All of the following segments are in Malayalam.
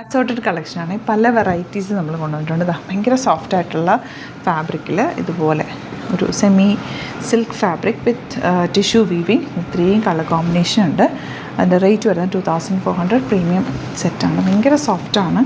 അസോർട്ടഡ് കളക്ഷനാണ്. പല വെറൈറ്റീസ് നമ്മൾ കൊണ്ടുവന്നിട്ടുണ്ട്. ഭയങ്കര സോഫ്റ്റ് ആയിട്ടുള്ള ഫാബ്രിക്കിൽ ഇതുപോലെ ഒരു സെമി സിൽക്ക് ഫാബ്രിക് വിത്ത് ടിഷ്യൂ വീവിങ്, ഇത്രയും കളർ കോമ്പിനേഷൻ ഉണ്ട്. അതിൻ്റെ റേറ്റ് വരുന്നത് 2400. പ്രീമിയം സെറ്റാണ്. ഭയങ്കര സോഫ്റ്റാണ്.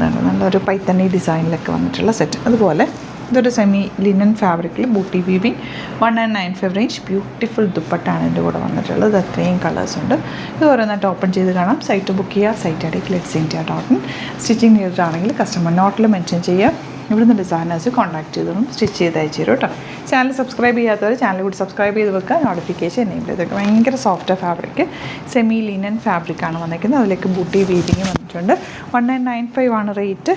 നല്ലൊരു പൈത്തണി ഡിസൈനിലൊക്കെ വന്നിട്ടുള്ള സെറ്റ്. അതുപോലെ ഇതൊരു സെമി ലിനൻ ഫാബ്രിക്കിൽ ബൂട്ടി വീവിങ് 1995 റേഞ്ച് ബ്യൂട്ടിഫുൾ ദുപ്പട്ടാണ് ഇതിൻ്റെ കൂടെ വന്നിട്ടുള്ളത്. അത്രയും കളേഴ്സ് ഉണ്ട്. ഇത് ഓരോന്നായിട്ട് ഓപ്പൺ ചെയ്ത് കാണാം. സൈറ്റ് ബുക്ക് ചെയ്യുക. Site I D @india.in. Stitching ചെയ്തിട്ടാണെങ്കിൽ കസ്റ്റമർ നോട്ടിൽ മെൻഷൻ ചെയ്യുക. ഇവിടുന്ന് ഡിസൈനേഴ്സ് കോൺടാക്ട് ചെയ്തതും സ്റ്റിച്ച് ചെയ്ത് അയച്ചു തരും കേട്ടോ. ചാനൽ സബ്സ്ക്രൈബ് ചെയ്യാത്തവർ ചാനൽ കൂടി സബ്സ്ക്രൈബ് ചെയ്ത് വെക്കുക. നോട്ടിഫിക്കേഷൻ എനേബിൾ ചെയ്തൊക്കെ. ഭയങ്കര സോഫ്റ്റ് ഫാബ്രിക്, സെമി ലിനൻ ഫാബ്രിക്കാണ് വന്നിരിക്കുന്നത്. അതിലേക്ക് ബൂട്ടി വീവിങ് വന്നിട്ടുണ്ട്. 1995 ആണ് റേറ്റ്.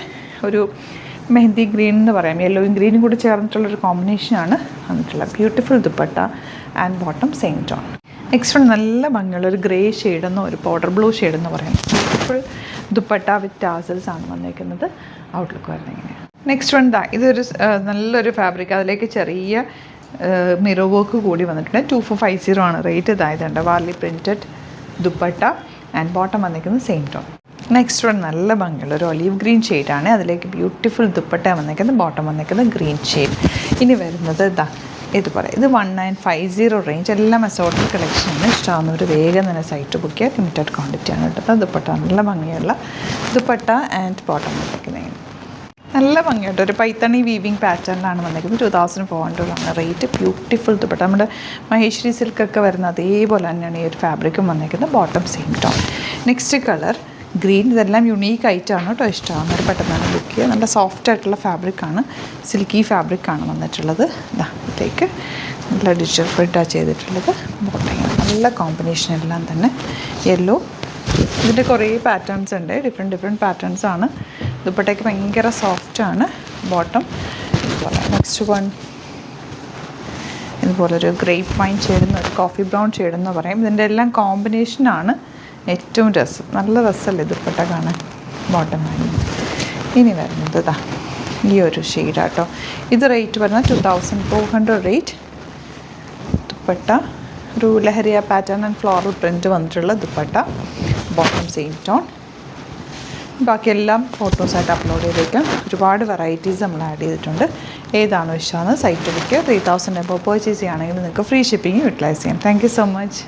ഒരു മെഹന്തി ഗ്രീൻ എന്ന് പറയാം, യെല്ലോയും ഗ്രീനും കൂടി ചേർന്നിട്ടുള്ളൊരു കോമ്പിനേഷനാണ് വന്നിട്ടുള്ളത്. Beautiful dupatta and bottom same tone. Next one നല്ല ഭംഗിയുള്ള ഒരു ഗ്രേ ഷെയ്ഡെന്നോ ഒരു പൗഡർ ബ്ലൂ ഷെയ്ഡെന്ന് പറയാം. ബ്യൂട്ടിഫുൾ ദുപ്പട്ട വിത്ത് ടാസൽസ് ആണ് വന്നിരിക്കുന്നത്. ഔട്ട്ലുക്ക് വരുന്നത് ഇങ്ങനെയാണ്. നെക്സ്റ്റ് വൺ ഇതൊരു നല്ലൊരു ഫാബ്രിക്, അതിലേക്ക് ചെറിയ മിറർ വർക്ക് കൂടി വന്നിട്ടുണ്ട്. 2450 ആണ് റേറ്റ്. ഇതായതുണ്ട് Warli printed dupatta and bottom വന്നിരിക്കുന്നത് സെയിം ടോൺ. നെക്സ്റ്റ് വൺ നല്ല ഭംഗിയുള്ള ഒരു ഒലീവ് ഗ്രീൻ ഷെയ്ഡാണ്. അതിലേക്ക് ബ്യൂട്ടിഫുൾ ദുപ്പട്ട വന്നിരിക്കുന്നത്. ബോട്ടം വന്നിരിക്കുന്നത് ഗ്രീൻ ഷെയ്ഡ്. ഇനി വരുന്നത് ഇതുപോലെ. ഇത് 1950 റേഞ്ച്. എല്ലാം അസോർട്ടഡ് കളക്ഷനാണ്. ഇഷ്ടമാകുന്നവർ വേഗം തന്നെ സൈറ്റ് ബുക്ക് ചെയ്യുക. ലിമിറ്റഡ് ക്വാണ്ടിറ്റിയാണ് കിട്ടുന്നത്. ദുപ്പട്ട നല്ല ഭംഗിയുള്ള ദുപ്പട്ട ആൻഡ് ബോട്ടം വന്നിരിക്കുന്നത് നല്ല ഭംഗിയായിട്ട് ഒരു പൈത്തണി വീവിങ് പാറ്റേണിലാണ് വന്നിരിക്കുന്നത്. 2400 ആണ് റേറ്റ്. ബ്യൂട്ടിഫുൾ ദുപ്പട്ട. നമ്മുടെ മഹേശ്വരി സിൽക്കൊക്കെ വരുന്ന അതേപോലെ തന്നെയാണ് ഈ ഒരു ഫാബ്രിക്കും വന്നിരിക്കുന്നത്. Bottom same tone. Next colour green. ഇതെല്ലാം യുണീക്ക് ആയിട്ടാണ് കേട്ടോ. ഇഷ്ടമാകുന്നവർ പെട്ടെന്നാണ് ബുക്ക് ചെയ്യുക. നല്ല സോഫ്റ്റ് ആയിട്ടുള്ള ഫാബ്രിക്കാണ്, സിൽക്കി ഫാബ്രിക്കാണ് വന്നിട്ടുള്ളത്. ഇതിലേക്ക് നല്ല ഡിജിറ്റൽ പ്രിൻ്റാണ് ചെയ്തിട്ടുള്ളത്. ബോട്ടം നല്ല കോമ്പിനേഷൻ എല്ലാം തന്നെ യെല്ലോ. ഇതിൻ്റെ കുറേ പാറ്റേൺസ് ഉണ്ട്. ഡിഫറെൻറ്റ് പാറ്റേൺസ് ആണ്. ദുപ്പട്ടയ്ക്ക് ഭയങ്കര സോഫ്റ്റാണ്. ബോട്ടം ഇതുപോലെ. നെക്സ്റ്റ് വൺ ഇതുപോലൊരു ഗ്രേപ്പ് വൈൻ ഷെയ്ഡെന്ന് ഒരു കോഫി ബ്രൗൺ ഷെയ്ഡെന്ന് പറയും. ഇതിൻ്റെ എല്ലാം കോമ്പിനേഷനാണ് ഏറ്റവും രസം. നല്ല രസമല്ലേ ദുപ്പട്ട കാണാൻ. ബോട്ടം വാങ്ങി. ഇനി വരുന്നത് ഈ ഒരു ഷെയ്ഡാട്ടോ. ഇത് റേറ്റ് വരുന്നത് 2400 റേറ്റ്. ദുപ്പട്ട ഒരു ലഹരിയ പാറ്റേൺ ആൻഡ് ഫ്ലോറൽ പ്രിൻറ്റ് വന്നിട്ടുള്ള ദുപ്പട്ട. Bottom same tone. ബാക്കിയെല്ലാം ഫോട്ടോസായിട്ട് അപ്ലോഡ് ചെയ്തേക്കാം. ഒരുപാട് വെറൈറ്റീസ് നമ്മൾ ആഡ് ചെയ്തിട്ടുണ്ട്. ഏതാണോ ഇഷ്ടമാണ് സൈറ്റ് ബുക്ക് 3000 എബോ പർച്ചേസ് ചെയ്യുകയാണെങ്കിൽ നിങ്ങൾക്ക് ഫ്രീ ഷിപ്പിംഗ് യൂട്ടിലൈസ് ചെയ്യാം. Thank you so much.